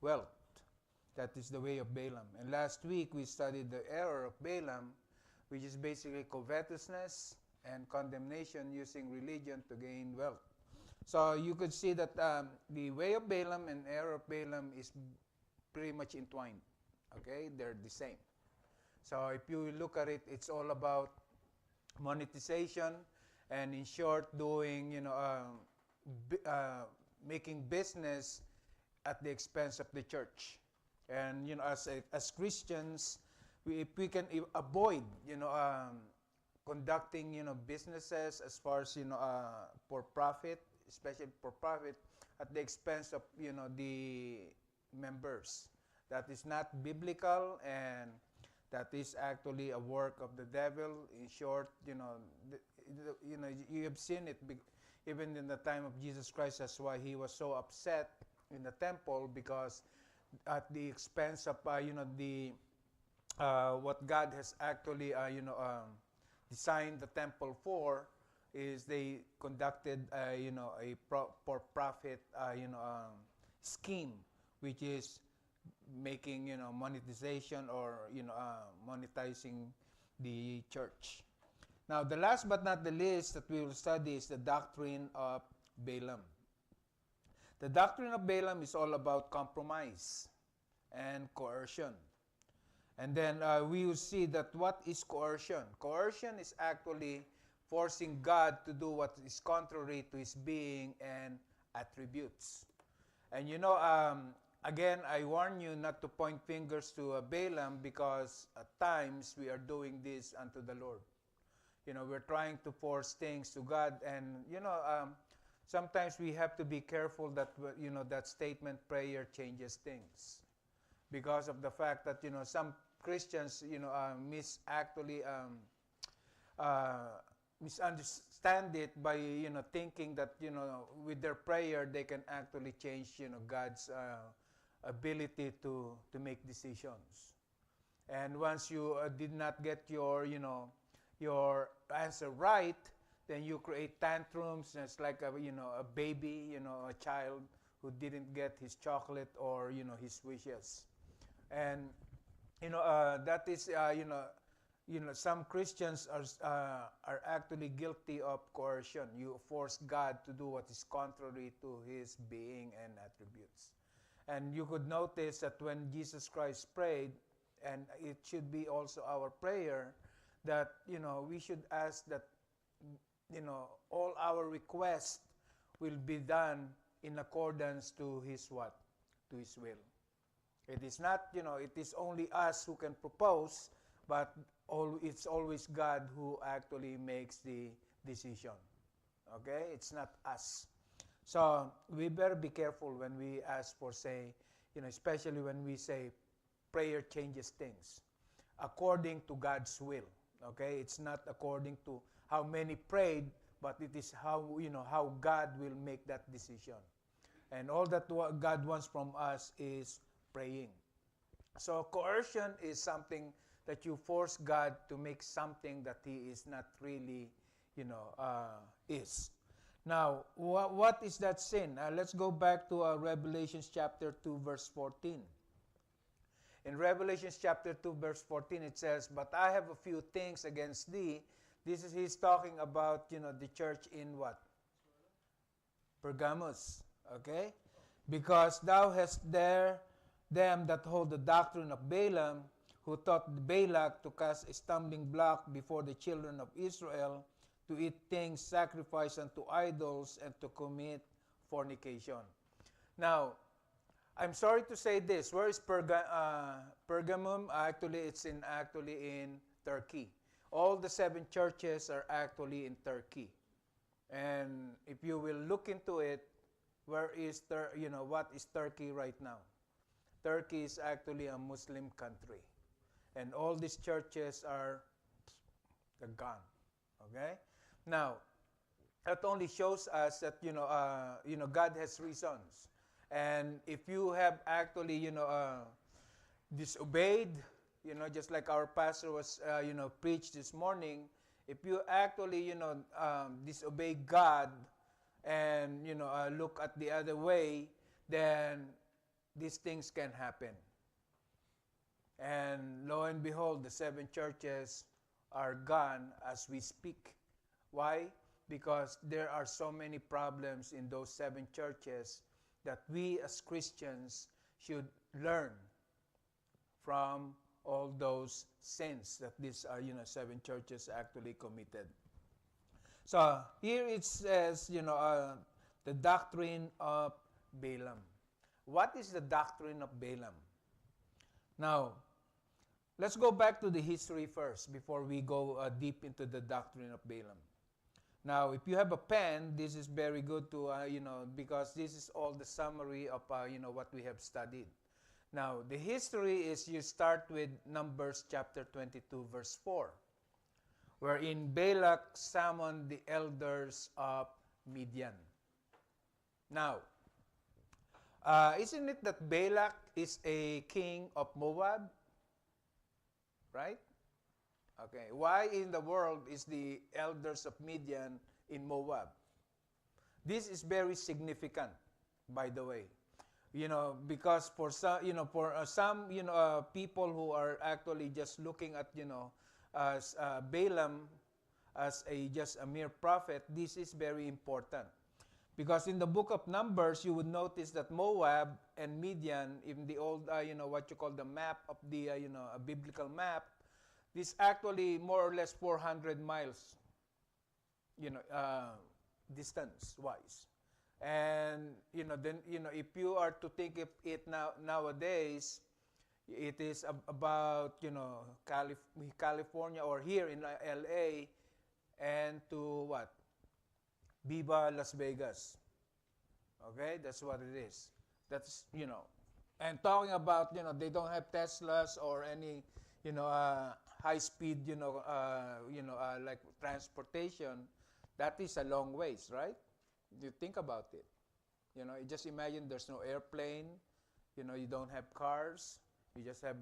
wealth. That is the way of Balaam. And last week we studied the error of Balaam, which is basically covetousness and condemnation using religion to gain wealth. So you could see that the way of Balaam and error of Balaam is pretty much entwined. Okay, they're the same. So if you look at it, it's all about monetization, and in short, doing making business at the expense of the church. And as Christians, if we can avoid conducting businesses as far as for profit, especially for profit, at the expense of the members, that is not biblical, and that is actually a work of the devil. In short, you have seen it even in the time of Jesus Christ. That's why he was so upset in the temple, because at the expense of the what God has actually designed the temple for, is they conducted a for profit scheme, which is making monetization, or monetizing the church. Now, the last but not the least that we will study is the doctrine of Balaam. The doctrine of Balaam is all about compromise and coercion. And then we will see that what is coercion. Coercion is actually forcing God to do what is contrary to his being and attributes. And again, I warn you not to point fingers to Balaam, because at times we are doing this unto the Lord. We're trying to force things to God, and sometimes we have to be careful that that statement, prayer changes things, because of the fact that some Christians misunderstand it by thinking that with their prayer they can actually change God's ability to make decisions. And once you did not get your answer right, then you create tantrums. And it's like a baby, a child who didn't get his chocolate or his wishes. And that is some Christians are actually guilty of coercion. You force God to do what is contrary to his being and attributes. And you could notice that when Jesus Christ prayed, and it should be also our prayer, that we should ask that all our requests will be done in accordance to his what? To his will. It is not, it is only us who can propose, but it's always God who actually makes the decision. Okay? It's not us. So we better be careful when we ask for, say, especially when we say prayer changes things, according to God's will. Okay? It's not according to how many prayed, but it is how God will make that decision. And all that God wants from us is praying. So coercion is something that you force God to make something that he is not really, is. Now, what is that sin? Let's go back to Revelation chapter 2, verse 14. In Revelation chapter 2, verse 14, it says, "But I have a few things against thee." He's talking about, the church in what? Pergamos. Okay? "Because thou hast there them that hold the doctrine of Balaam, who taught Balak to cast a stumbling block before the children of Israel, to eat things sacrificed unto idols, and to commit fornication." Now, I'm sorry to say this. Where is Pergamum? Actually, it's in Turkey. All the 7 churches are actually in Turkey. And if you will look into it, what is Turkey right now? Turkey is actually a Muslim country. And all these churches are gone. Okay? Now, that only shows us that, God has reasons. And if you have actually, disobeyed, just like our pastor was, preached this morning, if you actually, disobey God and, look at the other way, then these things can happen. And lo and behold, the 7 churches are gone as we speak. Why? Because there are so many problems in those 7 churches that we as Christians should learn from all those sins that these 7 churches actually committed. So here it says, the doctrine of Balaam. What is the doctrine of Balaam? Now, let's go back to the history first before we go deep into the doctrine of Balaam. Now, if you have a pen, this is very good to, because this is all the summary of, what we have studied. Now, the history is you start with Numbers chapter 22, verse 4, wherein Balak summoned the elders of Midian. Now, isn't it that Balak is a king of Moab? Right? Okay. Why in the world is the elders of Midian in Moab? This is very significant, by the way. Because for some, people who are actually just looking at, as Balaam as just a mere prophet, this is very important. Because in the book of Numbers, you would notice that Moab and Midian, in the old, what you call the map of the, a biblical map, this actually more or less 400 miles, distance-wise. And, then, if you are to think of it nowadays, it is about, California or here in LA and to what? Viva Las Vegas. Okay? That's what it is. That's, and talking about, they don't have Teslas or any, high-speed, like transportation. That is a long ways, right? You think about it. You just imagine there's no airplane. You don't have cars. You just have,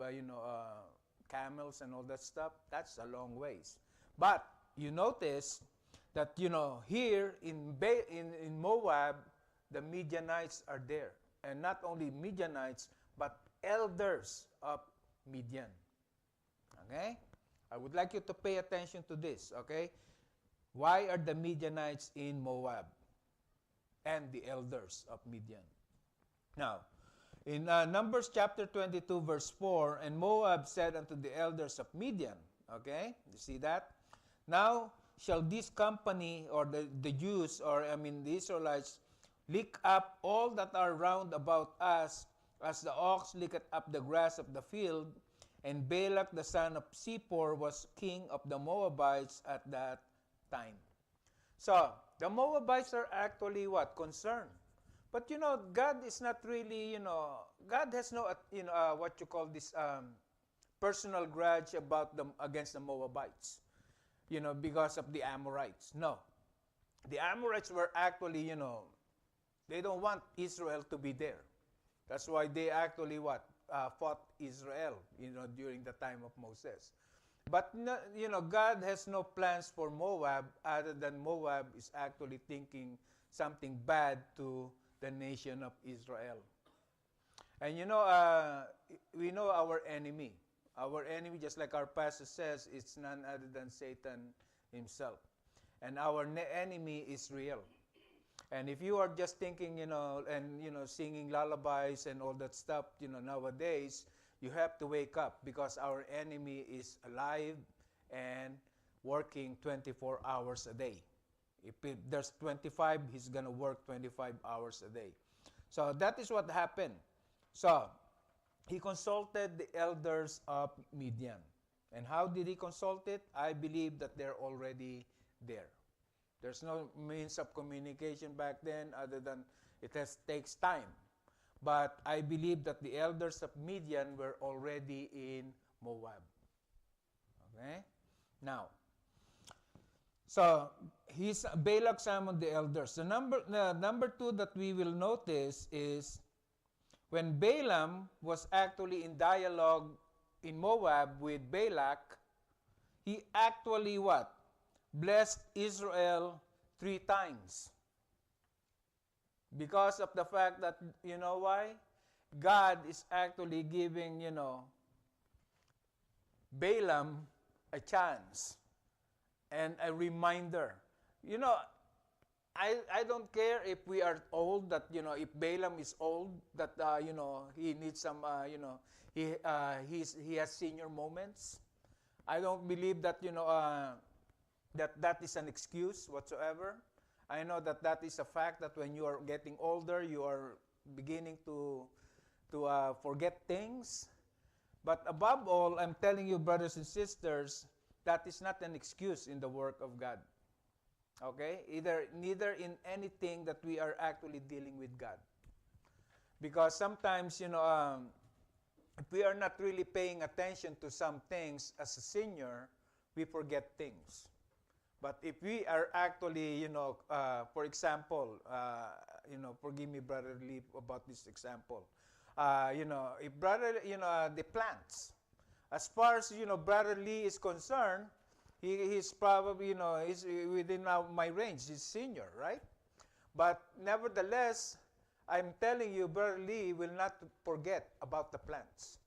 camels and all that stuff. That's a long ways. But you notice that, here in Moab, the Midianites are there. And not only Midianites, but elders of Midian. Okay? I would like you to pay attention to this, okay? Why are the Midianites in Moab and the elders of Midian? Now, in Numbers chapter 22, verse 4, and Moab said unto the elders of Midian, okay? You see that? Now shall this company, or the Jews, or the Israelites, lick up all that are round about us, as the ox licketh up the grass of the field. And Balak the son of Zippor was king of the Moabites at that time. So, the Moabites are actually what? Concerned. But God is not really, God has no, what you call this, personal grudge against the Moabites, because of the Amorites. No. The Amorites were actually, they don't want Israel to be there. That's why they actually what? Fought Israel, during the time of Moses. But, God has no plans for Moab other than Moab is actually thinking something bad to the nation of Israel. And, we know our enemy. Our enemy, just like our pastor says, it's none other than Satan himself. And our enemy is real. And if you are just thinking, singing lullabies and all that stuff, nowadays, you have to wake up because our enemy is alive and working 24 hours a day. If there's 25, he's going to work 25 hours a day. So that is what happened. So he consulted the elders of Midian. And how did he consult it? I believe that they're already there. There's no means of communication back then other than takes time. But I believe that the elders of Midian were already in Moab. Okay? Now, so Balak summoned the elders. The number 2 that we will notice is when Balaam was actually in dialogue in Moab with Balak, he actually what? Blessed Israel 3 times. Because of the fact that, you know why? God is actually giving, Balaam a chance and a reminder. You know, I don't care if we are old, that, if Balaam is old, that, he needs some, he has senior moments. I don't believe that, that is an excuse whatsoever. I know that that is a fact, that when you are getting older, you are beginning to forget things. But above all, I'm telling you, brothers and sisters, that is not an excuse in the work of God. Okay? Neither in anything that we are actually dealing with God. Because sometimes, if we are not really paying attention to some things as a senior, we forget things. But if we are actually, for example, forgive me, Brother Lee, about this example. If Brother, the plants, as far as, Brother Lee is concerned, he's probably, he's within my range. He's senior, right? But nevertheless, I'm telling you, Brother Lee will not forget about the plants.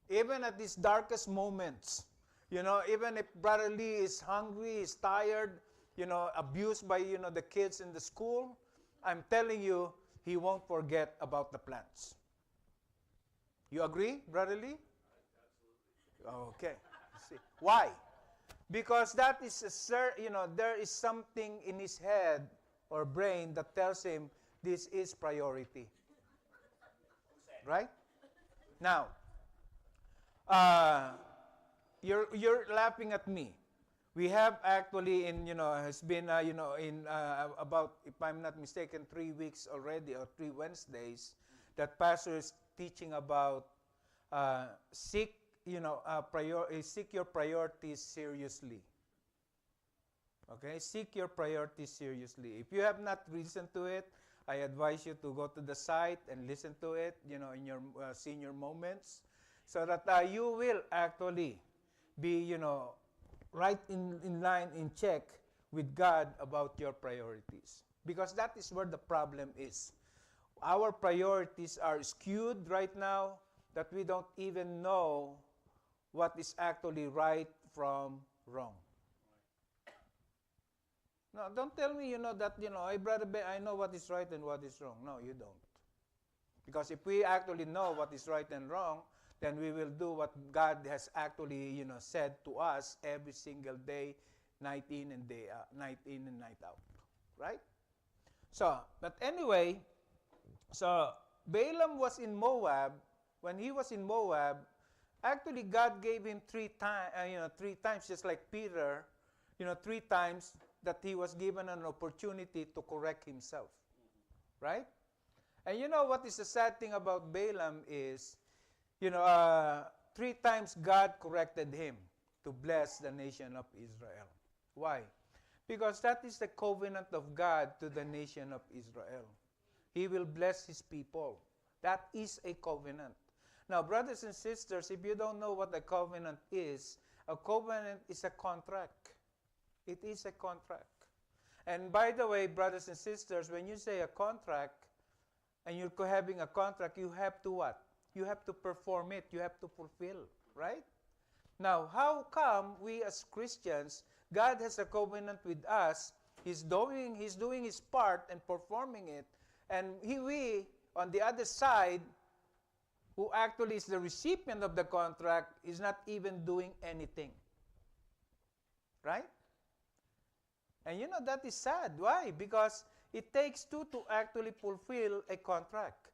Even at these darkest moments, even if Brother Lee is hungry, is tired, abused by, the kids in the school, I'm telling you, he won't forget about the plants. You agree, Brother Lee? Absolutely. Okay. See. Why? Because that is there is something in his head or brain that tells him this is priority. Right? Now, you're laughing at me. We have actually has been in about, if I'm not mistaken, 3 weeks already, or 3 Wednesdays, that pastor is teaching about seek your priorities seriously. Okay, seek your priorities seriously. If you have not listened to it, I advise you to go to the site and listen to it, in your senior moments, so that you will actually be, right in line, in check with God about your priorities. Because that is where the problem is. Our priorities are skewed right now, that we don't even know what is actually right from wrong. No, don't tell me, that, I know what is right and what is wrong. No, you don't. Because if we actually know what is right and wrong, then we will do what God has actually, said to us every single day, night in and night in and night out. Right? So, but anyway, so Balaam was in Moab. When he was in Moab, actually God gave him 3 times, just like Peter, 3 times that he was given an opportunity to correct himself. Right? And what is the sad thing about Balaam is, 3 times God corrected him to bless the nation of Israel. Why? Because that is the covenant of God to the nation of Israel. He will bless his people. That is a covenant. Now, brothers and sisters, if you don't know what a covenant is a contract. It is a contract. And by the way, brothers and sisters, when you say a contract, and you're having a contract, you have to what? You have to perform it. You have to fulfill, right? Now, how come we as Christians, God has a covenant with us, He's doing His part and performing it, and we, on the other side, who actually is the recipient of the contract, is not even doing anything. Right? And that is sad. Why? Because it takes 2 to actually fulfill a contract.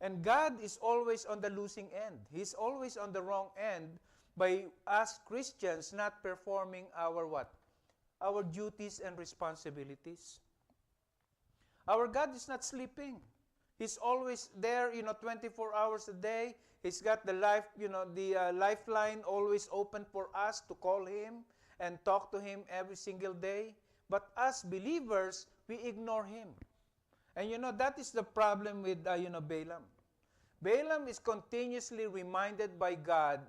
And God is always on the losing end. He's always on the wrong end by us Christians not performing our what? Our duties and responsibilities. Our God is not sleeping. He's always there, 24 hours a day. He's got the lifeline always open for us to call Him and talk to Him every single day. But as believers, we ignore Him. And that is the problem with Balaam. Balaam is continuously reminded by God,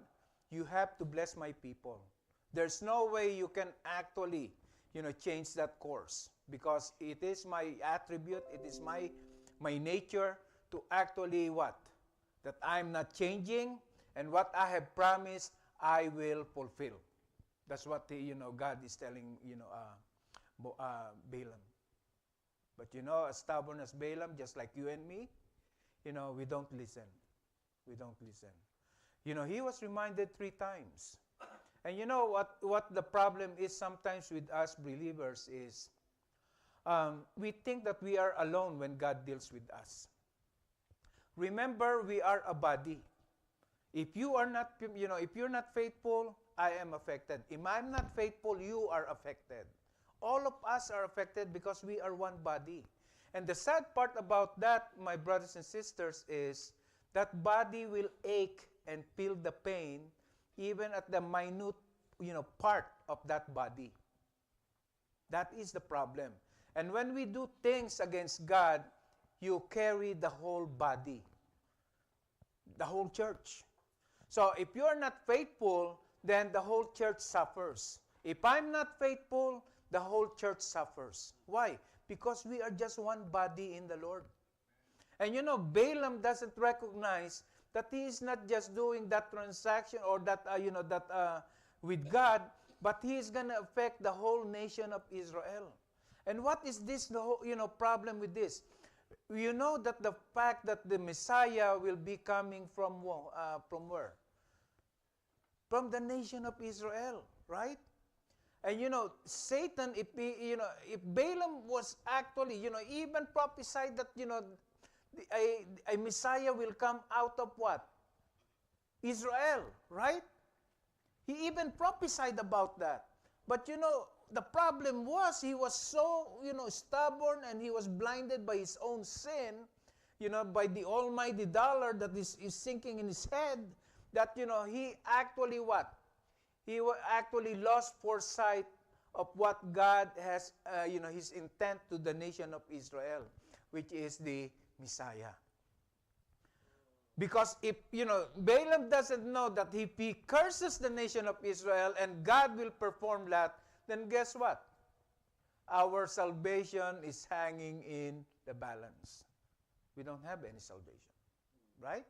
you have to bless my people. There's no way you can actually, change that course, because it is my attribute, it is my my nature to actually what? That I'm not changing, and what I have promised, I will fulfill. That's what God is telling Balaam. But as stubborn as Balaam, just like you and me, we don't listen. We don't listen. He was reminded 3 times. And what the problem is sometimes with us believers is we think that we are alone when God deals with us. Remember, we are a body. If you are not, if you're not faithful, I am affected. If I'm not faithful, you are affected. All of us are affected because we are one body. And the sad part about that, my brothers and sisters, is that body will ache and feel the pain even at the minute, part of that body. That is the problem. And when we do things against God, you carry the whole body, the whole church. So if you are not faithful, then the whole church suffers. If I'm not faithful, the whole church suffers. Why? Because we are just one body in the Lord. And Balaam doesn't recognize that he is not just doing that transaction or that, with God, but he is going to affect the whole nation of Israel. And what is this, problem with this? You know that the fact that the Messiah will be coming from where? From the nation of Israel, right? And Satan, if Balaam was actually, even prophesied that, a Messiah will come out of what? Israel, right? He even prophesied about that. But the problem was he was so, stubborn, and he was blinded by his own sin, by the almighty dollar that is sinking in his head, that, he actually what? He actually lost foresight of what God has, his intent to the nation of Israel, which is the Messiah. Because if, Balaam doesn't know that if he curses the nation of Israel and God will perform that, then guess what? Our salvation is hanging in the balance. We don't have any salvation, right?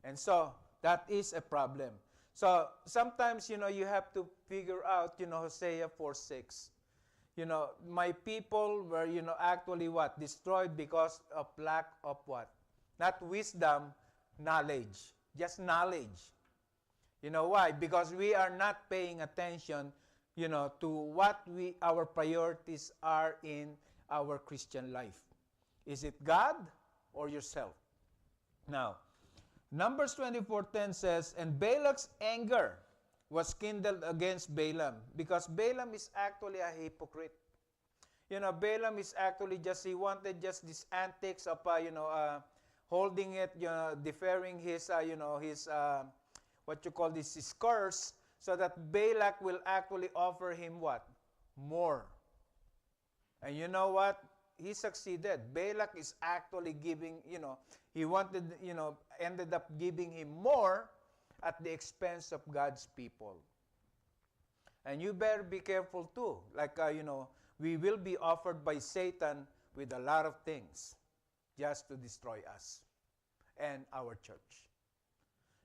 And so, that is a problem. So, sometimes, you have to figure out, Hosea 4:6. My people were, actually what? Destroyed because of lack of what? Not wisdom, knowledge. Just knowledge. Why? Because we are not paying attention, to what our priorities are in our Christian life. Is it God or yourself? Now, Numbers 24:10 says, and Balak's anger was kindled against Balaam, because Balaam is actually a hypocrite. Balaam is actually he wanted just these antics of, holding it, deferring his, his curse, so that Balak will actually offer him what? More. And you know what? He succeeded. Balak is actually giving, he wanted, ended up giving him more at the expense of God's people. And you better be careful too. Like, we will be offered by Satan with a lot of things just to destroy us and our church.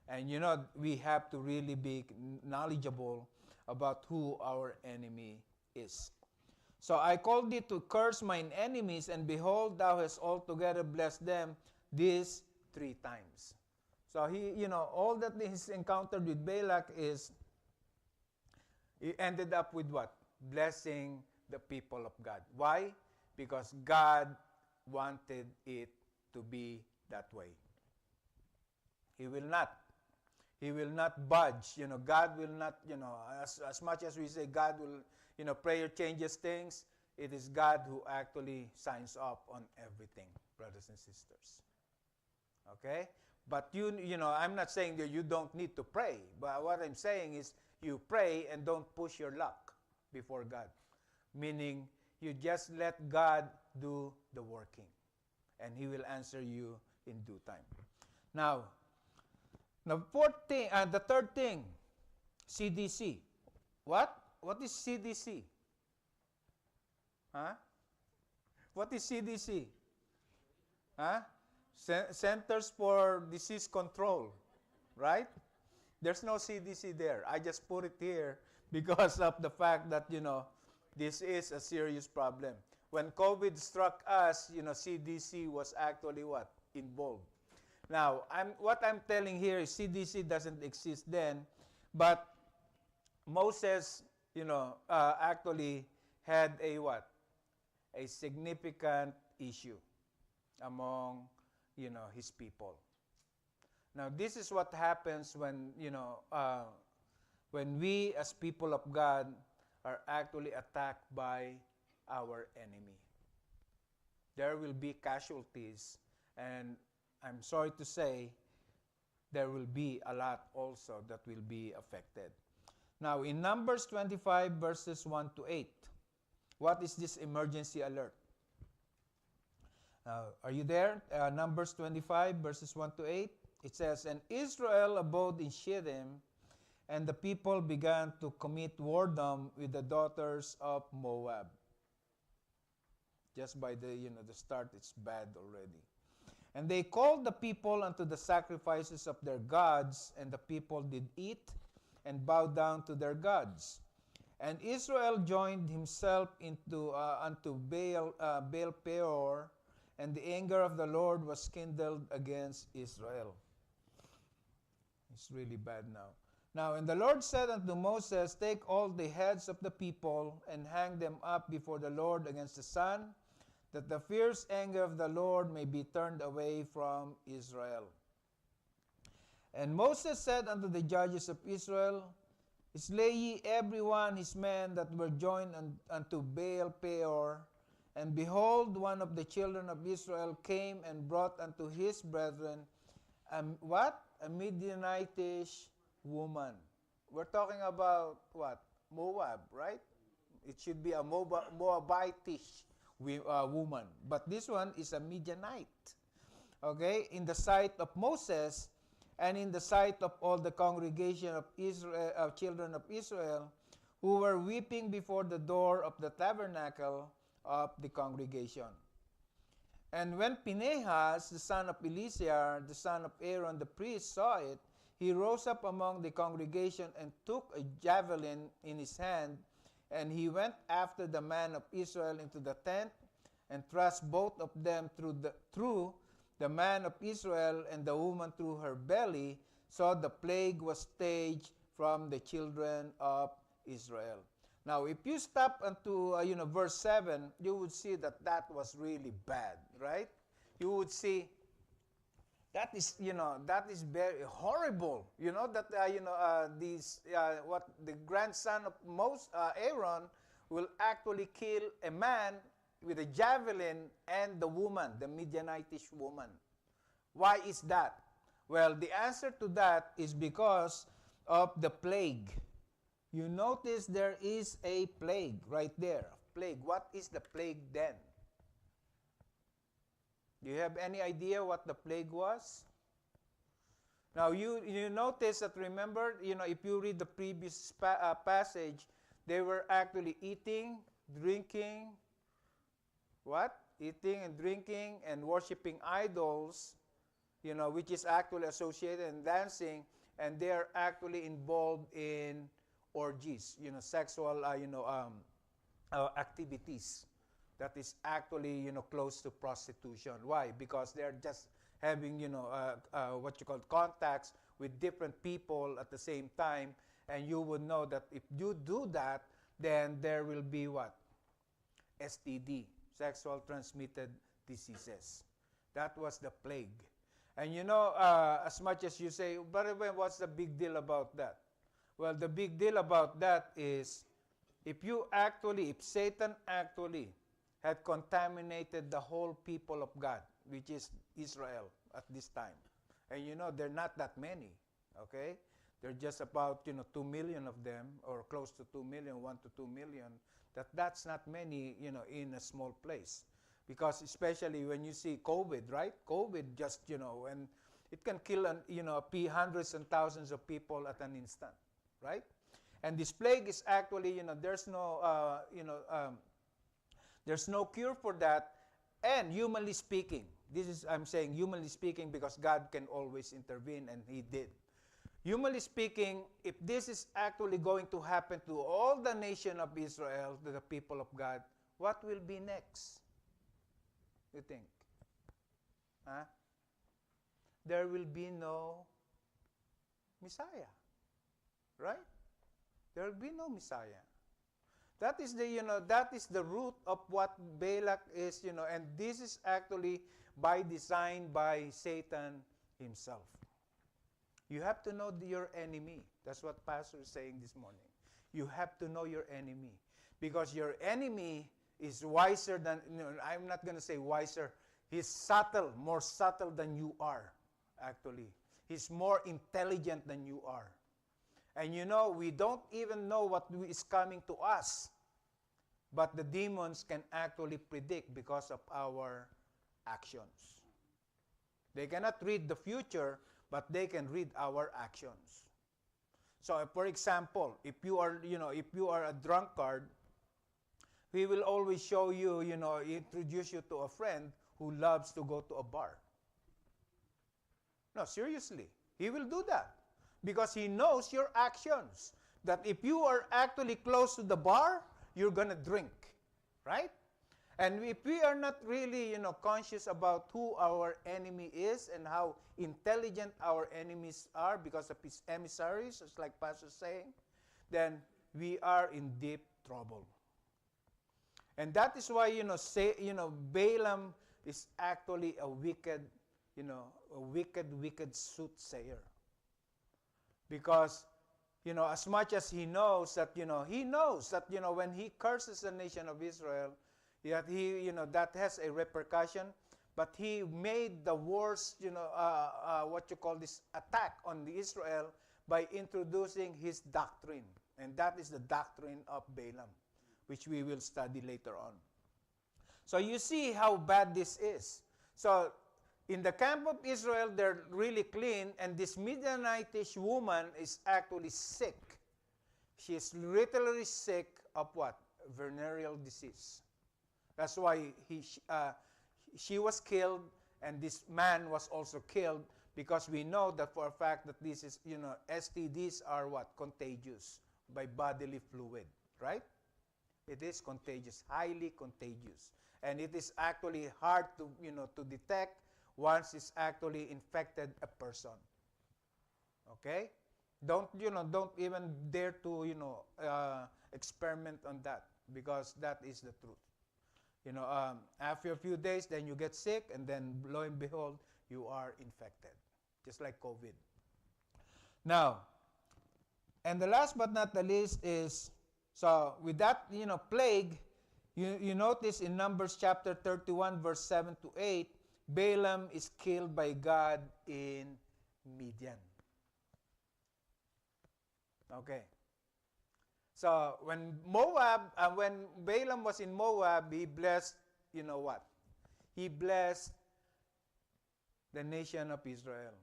And, we have to really be knowledgeable about who our enemy is. So I called thee to curse mine enemies, and behold, thou hast altogether blessed them these 3 times. So he, all that he's encountered with Balak is, he ended up with what? Blessing the people of God. Why? Because God wanted it to be that way. He will not. He will not budge. God will not, as much as we say God will, prayer changes things, it is God who actually signs off on everything, brothers and sisters. Okay? But I'm not saying that you don't need to pray. But what I'm saying is you pray and don't push your luck before God. Meaning, you just let God do the working. And He will answer you in due time. Now, the third thing, CDC. What? What is CDC? Huh? What is CDC? Huh? Centers for Disease Control, right? There's no CDC there. I just put it here because of the fact that, this is a serious problem. When COVID struck us, CDC was actually what? Involved. Now, what I'm telling here is CDC doesn't exist then, but Moses, actually had a what? A significant issue among, his people. Now, this is what happens when, when we as people of God are actually attacked by our enemy. There will be casualties, and I'm sorry to say, there will be a lot also that will be affected. Now, in Numbers 25, verses 1 to 8, what is this emergency alert? Are you there? Numbers 25, verses 1 to 8. It says, "And Israel abode in Shittim, and the people began to commit whoredom with the daughters of Moab." Just by the start, it's bad already. "And they called the people unto the sacrifices of their gods, and the people did eat and bow down to their gods. And Israel joined himself unto Baal Peor, and the anger of the Lord was kindled against Israel." It's really bad now. "Now, and the Lord said unto Moses, Take all the heads of the people, and hang them up before the Lord against the sun, that the fierce anger of the Lord may be turned away from Israel. And Moses said unto the judges of Israel, Slay ye every one his men that were joined unto Baal Peor. And behold, one of the children of Israel came and brought unto his brethren what? A Midianitish woman." We're talking about what? Moab, right? It should be a Moabitish woman. But this one is a Midianite. Okay? In the sight of Moses and in the sight of all the congregation of Israel, children of Israel, who were weeping before the door of the tabernacle of the congregation. And when Phinehas, the son of Eleazar, the son of Aaron the priest, saw it, he rose up among the congregation and took a javelin in his hand, and he went after the man of Israel into the tent, and thrust both of them through the man of Israel and the woman through her belly, so the plague was staged from the children of Israel. Now, if you stop unto verse 7, you would see that was really bad, right? You would see that is very horrible. What the grandson of Aaron will actually kill a man with a javelin and the woman, the Midianitish woman. Why is that? Well, the answer to that is because of the plague. You notice there is a plague right there. Plague. What is the plague then? Do you have any idea what the plague was? Now, you notice that, remember, if you read the previous passage, they were actually eating, drinking, what? Eating and drinking and worshiping idols, which is actually associated and dancing, and they are actually involved in orgies, sexual, activities that is actually, close to prostitution. Why? Because they're just having, what you call contacts with different people at the same time, and you would know that if you do that, then there will be what? STD, sexual transmitted diseases. That was the plague. And as much as you say, but what's the big deal about that? Well, the big deal about that is if Satan actually had contaminated the whole people of God, which is Israel at this time, and they're not that many, okay? They're just about 2 million of them, or close to 2 million, 1 to 2 million. That's not many, in a small place, because especially when you see COVID, right? COVID just when it can kill hundreds and thousands of people at an instant. Right? And this plague is actually, there's no cure for that. And humanly speaking, This is, I'm saying humanly speaking, because God can always intervene, and he did. Humanly speaking, if this is actually going to happen to all the nation of Israel, to the people of God, what will be next? You think? Huh? There will be no Messiah. Right? There will be no Messiah. That is the root of what Balak is, and this is actually by design by Satan himself. You have to know your enemy. That's what Pastor is saying this morning. You have to know your enemy. Because your enemy is wiser than, I'm not going to say wiser. He's subtle, more subtle than you are, actually. He's more intelligent than you are. And we don't even know what is coming to us. But the demons can actually predict because of our actions. They cannot read the future, but they can read our actions. So, for example, if you are a drunkard, he will always show you, introduce you to a friend who loves to go to a bar. No, seriously. He will do that because he knows your actions. That if you are actually close to the bar, you're going to drink, right? And if we are not really, conscious about who our enemy is and how intelligent our enemies are because of his emissaries, just like Pastor saying, then we are in deep trouble. And that is why, Balaam is actually a wicked, wicked soothsayer. Because, as much as he knows that, when he curses the nation of Israel, that that has a repercussion, but he made the worst, attack on the Israel by introducing his doctrine. And that is the doctrine of Balaam, which we will study later on. So you see how bad this is. So in the camp of Israel, they're really clean, and this Midianitish woman is actually sick. She is literally sick of what? Venereal disease. That's why she was killed, and this man was also killed, because we know that for a fact that this is, STDs are what? Contagious by bodily fluid, right? It is contagious, highly contagious. And it is actually hard to, to detect once it's actually infected a person. Okay? Don't even dare to, experiment on that, because that is the truth. After a few days, then you get sick, and then lo and behold, you are infected, just like COVID. Now, and the last but not the least is, so with that, plague, you notice in Numbers chapter 31, verse 7 to 8, Balaam is killed by God in Midian. Okay. So when Balaam was in Moab, he blessed, what? He blessed the nation of Israel.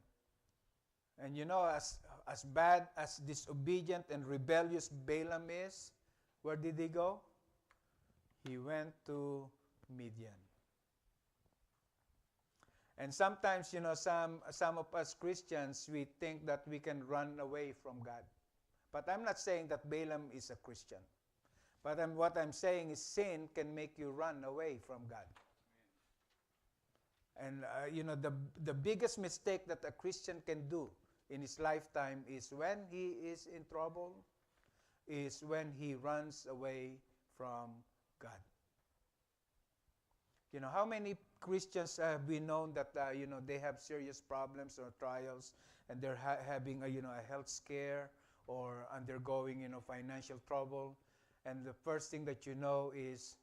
And as bad as disobedient and rebellious Balaam is, where did he go? He went to Midian. And sometimes, some of us Christians, we think that we can run away from God. But I'm not saying that Balaam is a Christian. But what I'm saying is sin can make you run away from God. And, the biggest mistake that a Christian can do in his lifetime is when he is in trouble, is when he runs away from God. How many Christians have we known that, they have serious problems or trials, and they're having a health scare, or undergoing, financial trouble, and the first thing that you know is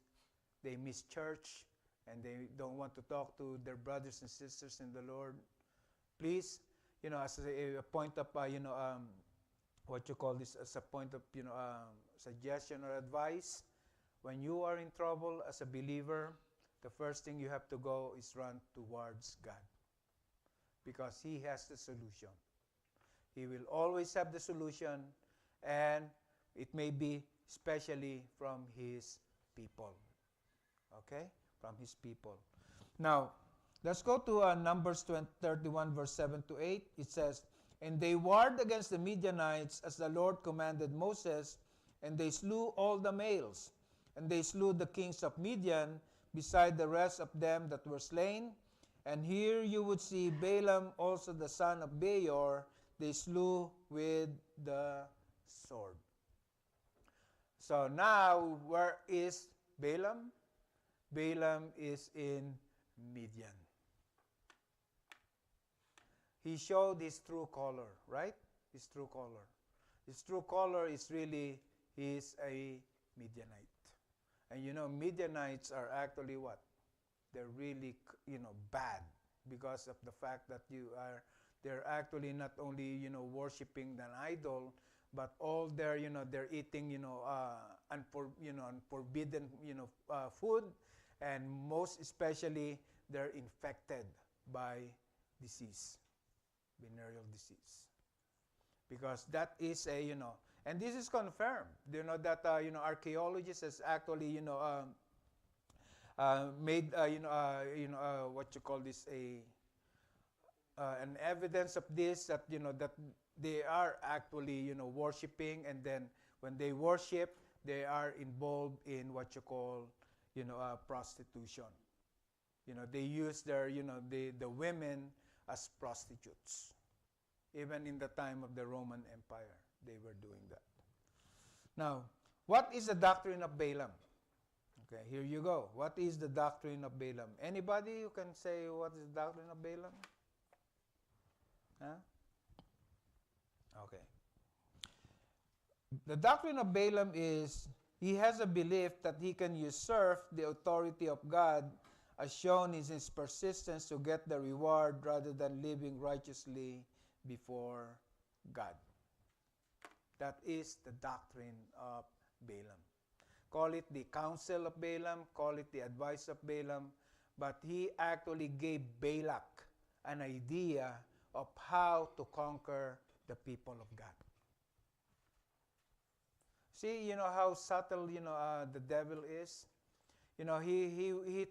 they miss church, and they don't want to talk to their brothers and sisters in the Lord. Please, as a point of, as a point of, suggestion or advice, when you are in trouble as a believer, the first thing you have to go is run towards God, because He has the solution. He will always have the solution, and it may be especially from His people. Okay? From His people. Now, Let's go to Numbers 31, verse 7 to 8. It says, "And they warred against the Midianites as the Lord commanded Moses, and they slew all the males. And they slew the kings of Midian, beside the rest of them that were slain. And here you would see Balaam also the son of Beor, they slew with the sword." So now, where is Balaam? Balaam is in Midian. He showed his true color, right? His true color. His true color is really, he is a Midianite. And you know, Midianites are actually what? They're really, bad, because of the fact that they're actually not only, worshiping an idol, but all their, they're eating, unforbidden, food, and most especially, they're infected by disease, venereal disease. Because that is a, and this is confirmed, that, archaeologists has actually, made, what you call this, an evidence of this, that, that they are actually, worshiping, and then when they worship, they are involved in what you call, prostitution. They use their, the women as prostitutes. Even in the time of the Roman Empire, they were doing that. Now, what is the doctrine of Balaam? Okay, here you go. What is the doctrine of Balaam? Anybody who can say what is the doctrine of Balaam? Huh? Okay. The doctrine of Balaam is he has a belief that he can usurp the authority of God, as shown in his persistence to get the reward rather than living righteously before God. That is the doctrine of Balaam. Call it the counsel of Balaam, call it the advice of Balaam, but he actually gave Balak an idea of how to conquer the people of God. See, how subtle, the devil is. He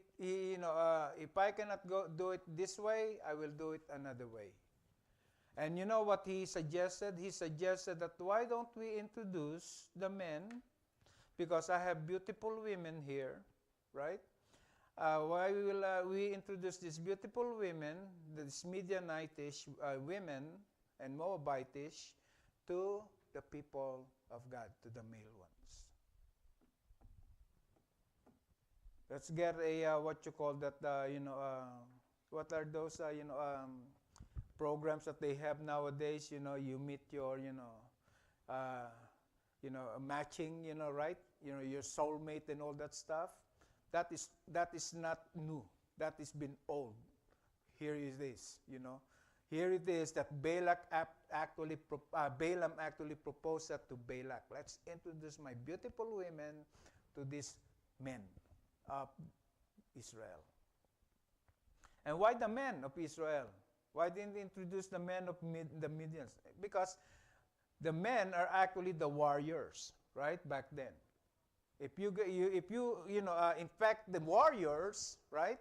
if I cannot do it this way, I will do it another way. And you know what he suggested? He suggested that why don't we introduce the men, because I have beautiful women here, right? Why will we introduce these beautiful women, these Midianitish women and Moabitish, to the people of God, to the male ones? Let's get a, what you call that, what are those, programs that they have nowadays, you meet your, matching, right? Your soulmate and all that stuff. That is not new. That has been old. Here is this, Here it is that Balaam actually proposed that to Balak. Let's introduce my beautiful women to these men of Israel. And why the men of Israel? Why didn't they introduce the men of the Midians? Because the men are actually the warriors, right? Back then, if you infect the warriors, right?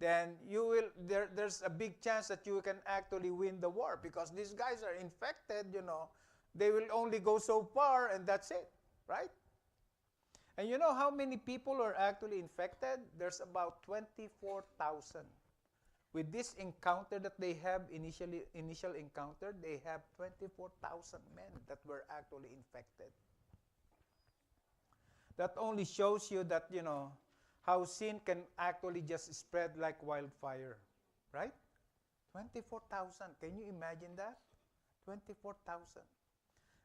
Then you will there's a big chance that you can actually win the war, because these guys are infected. They will only go so far, and that's it, right? And you know how many people are actually infected? There's about 24,000. With this encounter that they have, initial encounter, they have 24,000 men that were actually infected. That only shows you that, how sin can actually just spread like wildfire, right? 24,000. Can you imagine that? 24,000.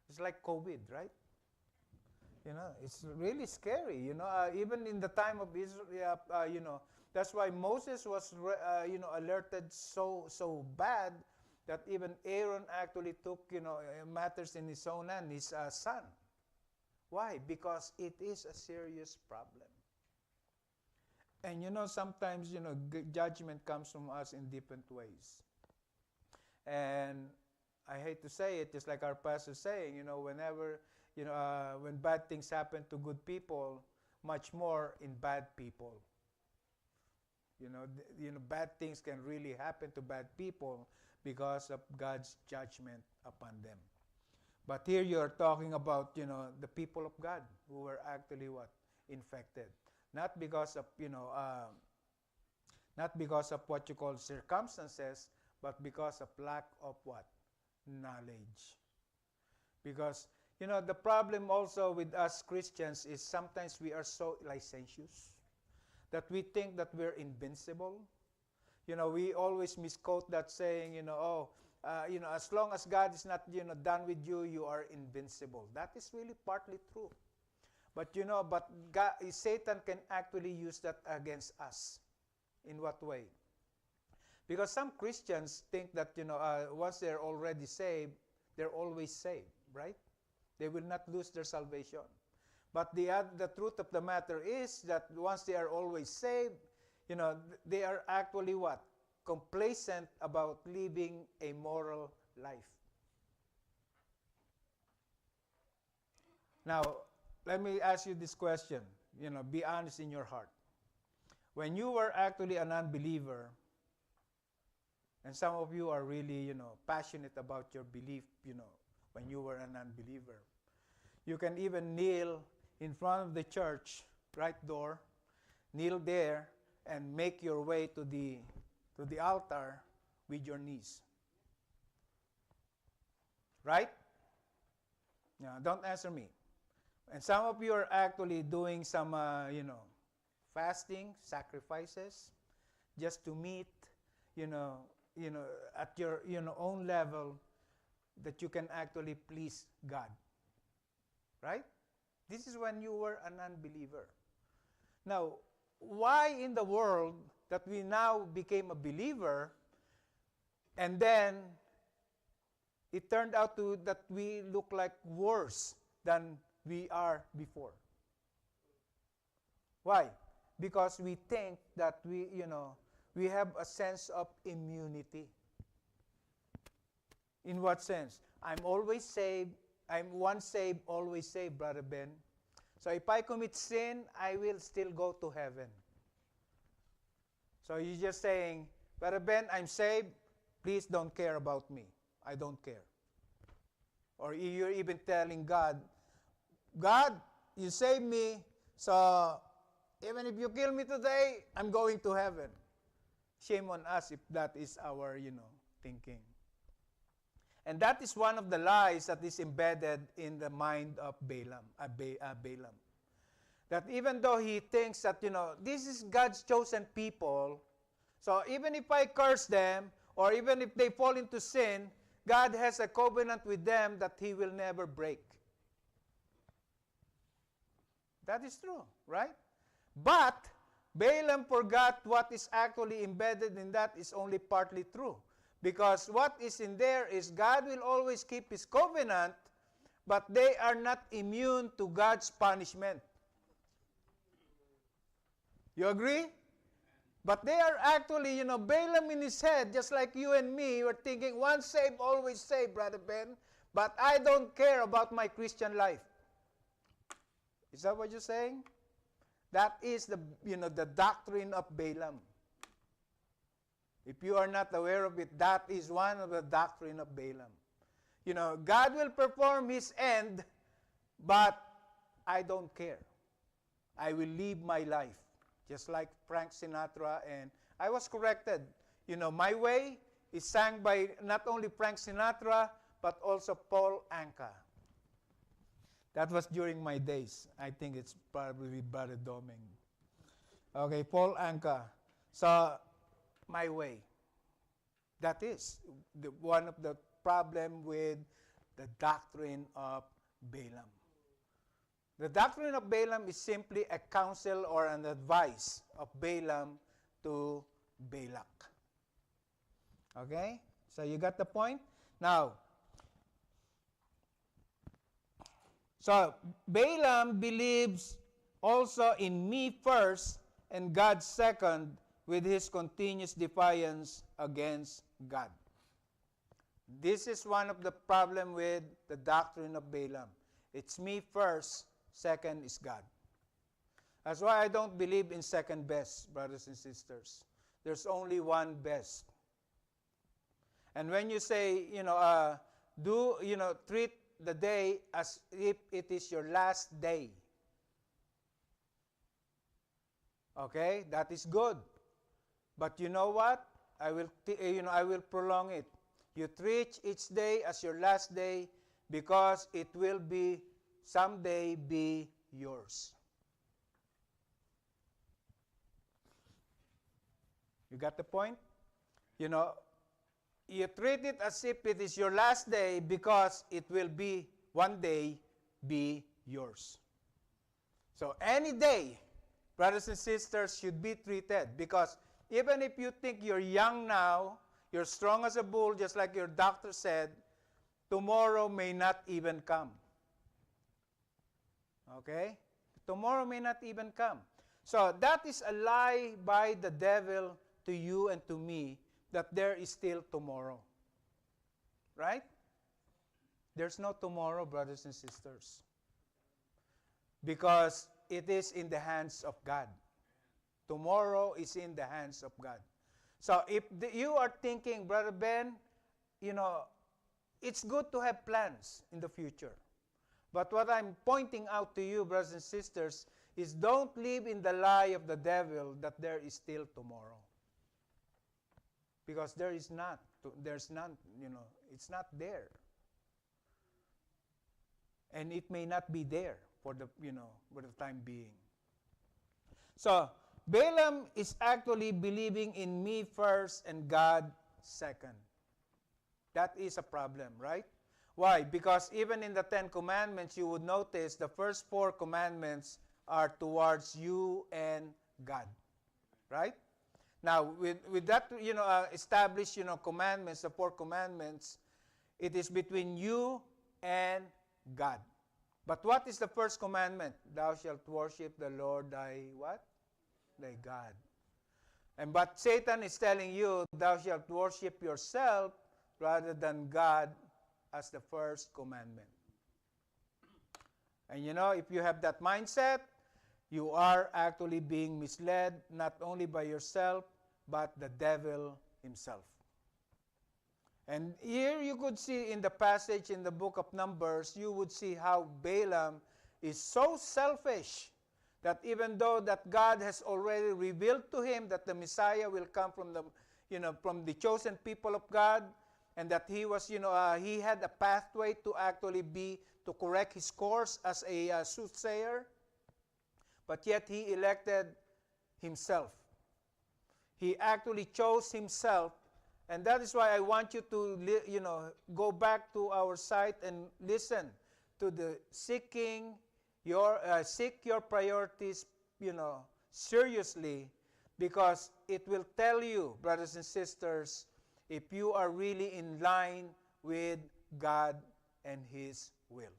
It's like COVID, right? It's really scary. Even in the time of Israel, that's why Moses was, alerted so bad that even Aaron actually took, matters in his own hand, his son. Why? Because it is a serious problem. And sometimes, judgment comes from us in different ways. And I hate to say it, just like our pastor saying, whenever, when bad things happen to good people, much more in bad people. Bad things can really happen to bad people because of God's judgment upon them. But here you're talking about, the people of God who were actually what? Infected. Not because of, not because of what you call circumstances, but because of lack of what? Knowledge. Because, the problem also with us Christians is sometimes we are so licentious that we think that we're invincible. We always misquote that saying, as long as God is not, done with you, you are invincible. That is really partly true. But, God, Satan can actually use that against us. In what way? Because some Christians think that, once they're already saved, they're always saved, right? They will not lose their salvation. But the truth of the matter is that once they are always saved, they are actually what? Complacent about living a moral life. Now, let me ask you this question. Be honest in your heart. When you were actually an unbeliever, and some of you are really, passionate about your belief, when you were an unbeliever, you can even kneel in front of the church, right door, kneel there, and make your way to the altar with your knees. Right? Now, don't answer me. And some of you are actually doing some, fasting, sacrifices, just to meet, at your own level, that you can actually please God. Right? This is when you were an unbeliever. Now, why in the world that we now became a believer and then it turned out that we look like worse than we are before? Why? Because we think that we have a sense of immunity. In what sense? I'm always saved. I'm once saved, always saved, Brother Ben. So if I commit sin, I will still go to heaven. So you're just saying, Brother Ben, I'm saved. Please don't care about me. I don't care. Or you're even telling God, God, you saved me, so even if you kill me today, I'm going to heaven. Shame on us if that is our, thinking. And that is one of the lies that is embedded in the mind of Balaam. That even though he thinks that, this is God's chosen people, so even if I curse them, or even if they fall into sin, God has a covenant with them that he will never break. That is true, right? But Balaam forgot what is actually embedded in that is only partly true. Because what is in there is God will always keep his covenant, but they are not immune to God's punishment. You agree? But they are actually, Balaam in his head, just like you and me, were thinking, once saved, always saved, Brother Ben, but I don't care about my Christian life. Is that what you're saying? That is the doctrine of Balaam. If you are not aware of it, that is one of the doctrine of Balaam. God will perform his end, but I don't care. I will live my life. Just like Frank Sinatra, and I was corrected. My Way is sang by not only Frank Sinatra, but also Paul Anka. That was during my days. I think it's probably Brother Doming. Okay, Paul Anka. So, My Way. That is one of the problem with the doctrine of Balaam. The doctrine of Balaam is simply a counsel or an advice of Balaam to Balak. Okay? So you got the point? Now, so Balaam believes also in me first and God second with his continuous defiance against God. This is one of the problem with the doctrine of Balaam. It's me first, second is God. That's why I don't believe in second best, brothers and sisters. There's only one best. And when you say, treat the day as if it is your last day. Okay, that is good. But you know what? I will prolong it. You treat each day as your last day because it will be someday be yours. You got the point? You treat it as if it is your last day because it will be one day be yours. So any day, brothers and sisters, should be treated, because even if you think you're young now, you're strong as a bull, just like your doctor said, tomorrow may not even come. Okay? Tomorrow may not even come. So that is a lie by the devil to you and to me, that there is still tomorrow. Right? There's no tomorrow, brothers and sisters. Because it is in the hands of God. Tomorrow is in the hands of God. So if you are thinking, Brother Ben, it's good to have plans in the future. But what I'm pointing out to you, brothers and sisters, is don't live in the lie of the devil that there is still tomorrow. Because there's none, it's not there. And it may not be there for the time being. So, Balaam is actually believing in me first and God second. That is a problem, right? Why? Because even in the 10 Commandments, you would notice the first 4 commandments are towards you and God. Right? Now, with that, established, commandments, the 4 commandments, it is between you and God. But what is the first commandment? Thou shalt worship the Lord thy what? Thy God. But Satan is telling you, thou shalt worship yourself rather than God as the first commandment. And if you have that mindset, you are actually being misled not only by yourself, but the devil himself. And here you could see in the passage in the book of Numbers, you would see how Balaam is so selfish that even though that God has already revealed to him that the Messiah will come from the chosen people of God, and that he was, he had a pathway to actually to correct his course as a soothsayer, but yet he elected himself. He actually chose himself, and that is why I want you to, go back to our site and listen to the seek your priorities, seriously, because it will tell you, brothers and sisters, if you are really in line with God and His will.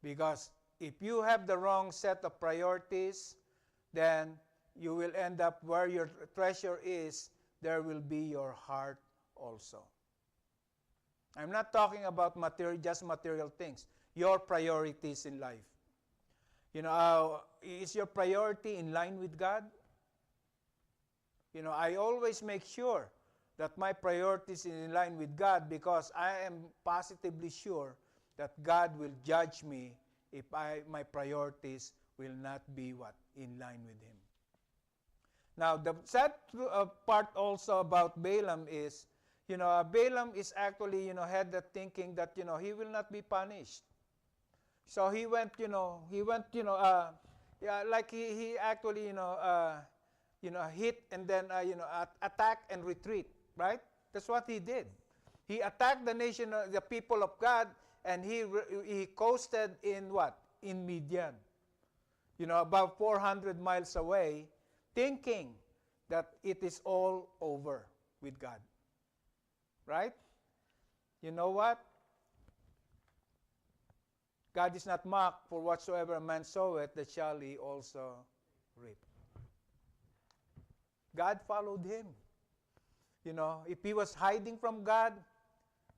Because if you have the wrong set of priorities, then you will end up where your treasure is, there will be your heart also. I'm not talking about just material things. Your priorities in life. Is your priority in line with God? I always make sure that my priorities are in line with God, because I am positively sure that God will judge me if my priorities will not be in line with Him. Now, the sad part also about Balaam is, Balaam is actually, had the thinking that, he will not be punished. So he went, he actually, hit and then, attack and retreat, right? That's what he did. He attacked the nation, the people of God, and he coasted in what? In Midian. About 400 miles away, thinking that it is all over with God. Right? You know what? God is not mocked, for whatsoever a man soweth, that shall he also reap. God followed him. If he was hiding from God,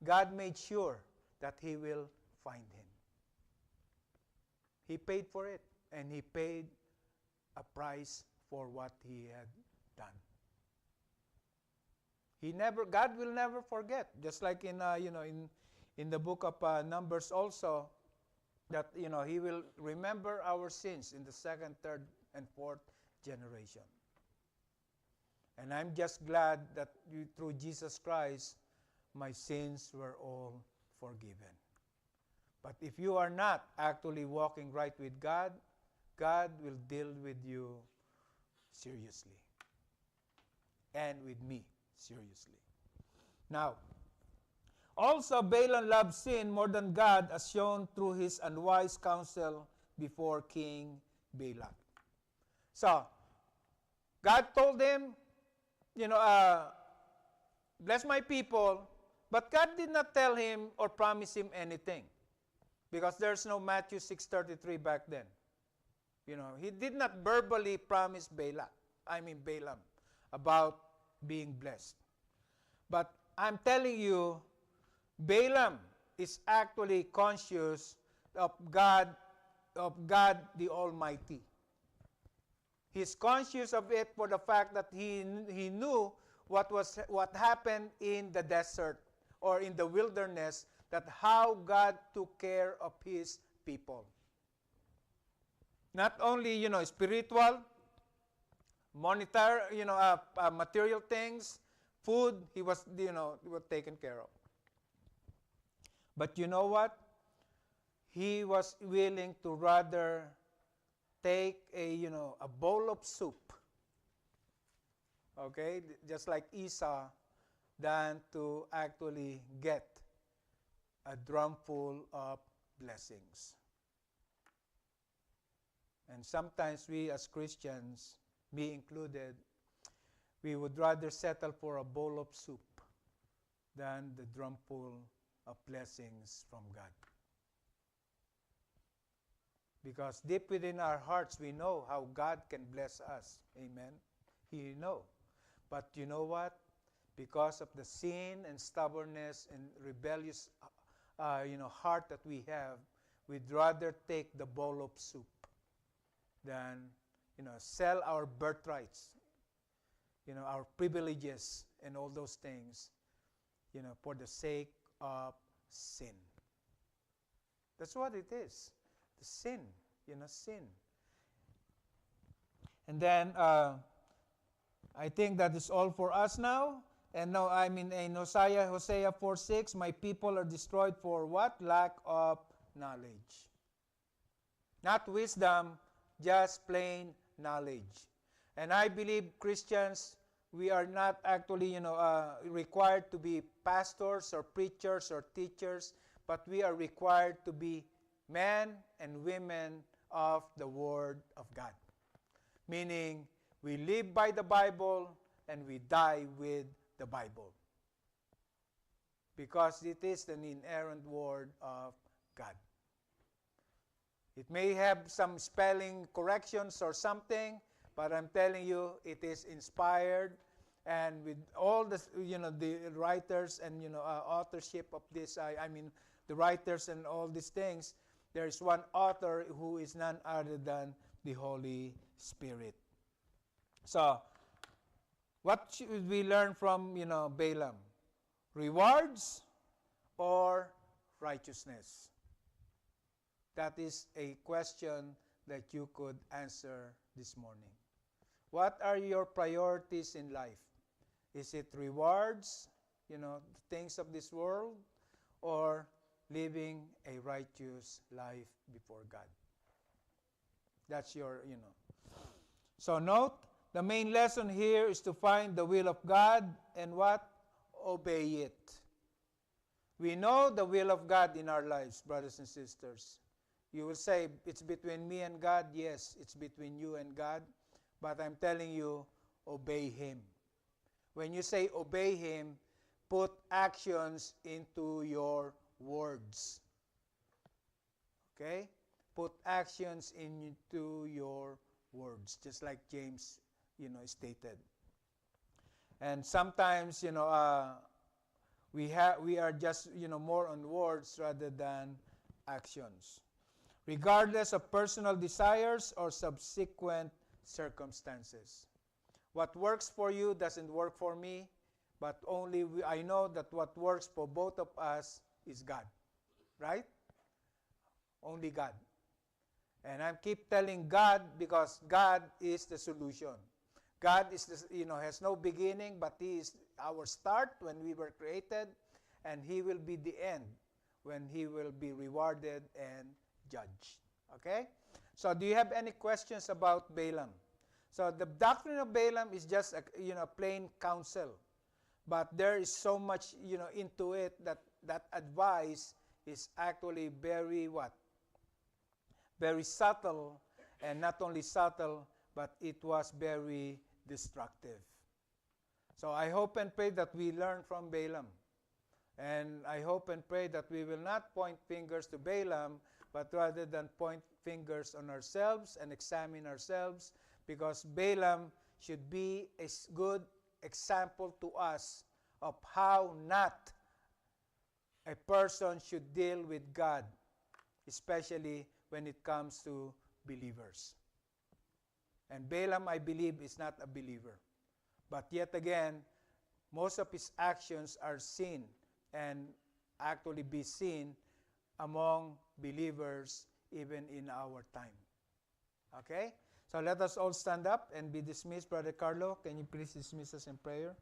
God made sure that he will find him. He paid for it, and he paid a price for what he had done. God will never forget. Just like in in the book of Numbers also, that He will remember our sins in the second, third, and fourth generation. And I'm just glad that through Jesus Christ, my sins were all forgiven. But if you are not actually walking right with God, God will deal with you seriously. And with me seriously. Now, also Balaam loved sin more than God, as shown through his unwise counsel before King Balak. So, God told him, bless my people, but God did not tell him or promise him anything, because there's no Matthew 6:33 back then. He did not verbally promise Balaam about being blessed. But I'm telling you, Balaam is actually conscious of God the Almighty. He's conscious of it for the fact that he knew what happened in the desert or in the wilderness, that how God took care of his people. Not only, spiritual, monetary, material things, food, he was taken care of. But you know what? He was willing to rather take a bowl of soup, okay, just like Esau, than to actually get a drum full of blessings. And sometimes we as Christians, me included, we would rather settle for a bowl of soup than the drum full of blessings from God. Because deep within our hearts, we know how God can bless us. Amen? He knows. But you know what? Because of the sin and stubbornness and rebellious heart that we have, we'd rather take the bowl of soup than sell our birthrights, our privileges and all those things, for the sake of sin. That's what it is. The sin, sin. And then I think that is all for us now. And now, in Hosea 4:6, my people are destroyed for what? Lack of knowledge. Not wisdom, just plain knowledge. And I believe Christians, we are not actually, required to be pastors or preachers or teachers, but we are required to be men and women of the Word of God. Meaning, we live by the Bible and we die with the Bible. Because it is an inerrant Word of God. It may have some spelling corrections or something, but I'm telling you, it is inspired, and with all the the writers and authorship of this, the writers and all these things, there is one author who is none other than the Holy Spirit. So, what should we learn from Balaam? Rewards or righteousness? That is a question that you could answer this morning. What are your priorities in life? Is it rewards, things of this world, or living a righteous life before God? That's your, So note, the main lesson here is to find the will of God and what? Obey it. We know the will of God in our lives, brothers and sisters. You will say, it's between me and God. Yes, it's between you and God. But I'm telling you, obey Him. When you say obey Him, put actions into your words. Okay? Put actions into your words, just like James, stated. And sometimes, we are just, more on words rather than actions, regardless of personal desires or subsequent circumstances. What works for you doesn't work for me, but I know that what works for both of us is God, right? Only God. And I keep telling God because God is the solution. God is has no beginning, but He is our start when we were created, and He will be the end when He will be rewarded and judged. Okay? So do you have any questions about Balaam? So the doctrine of Balaam is just a plain counsel, but there is so much into it that advice is actually very what? Very subtle, and not only subtle, but it was very destructive. So I hope and pray that we learn from Balaam. And I hope and pray that we will not point fingers to Balaam, but rather than point fingers on ourselves and examine ourselves, because Balaam should be a good example to us of how not a person should deal with God, especially when it comes to believers. And Balaam, I believe, is not a believer. But yet again, most of his actions are seen and actually be seen among believers even in our time. Okay? So let us all stand up and be dismissed. Brother Carlo, can you please dismiss us in prayer?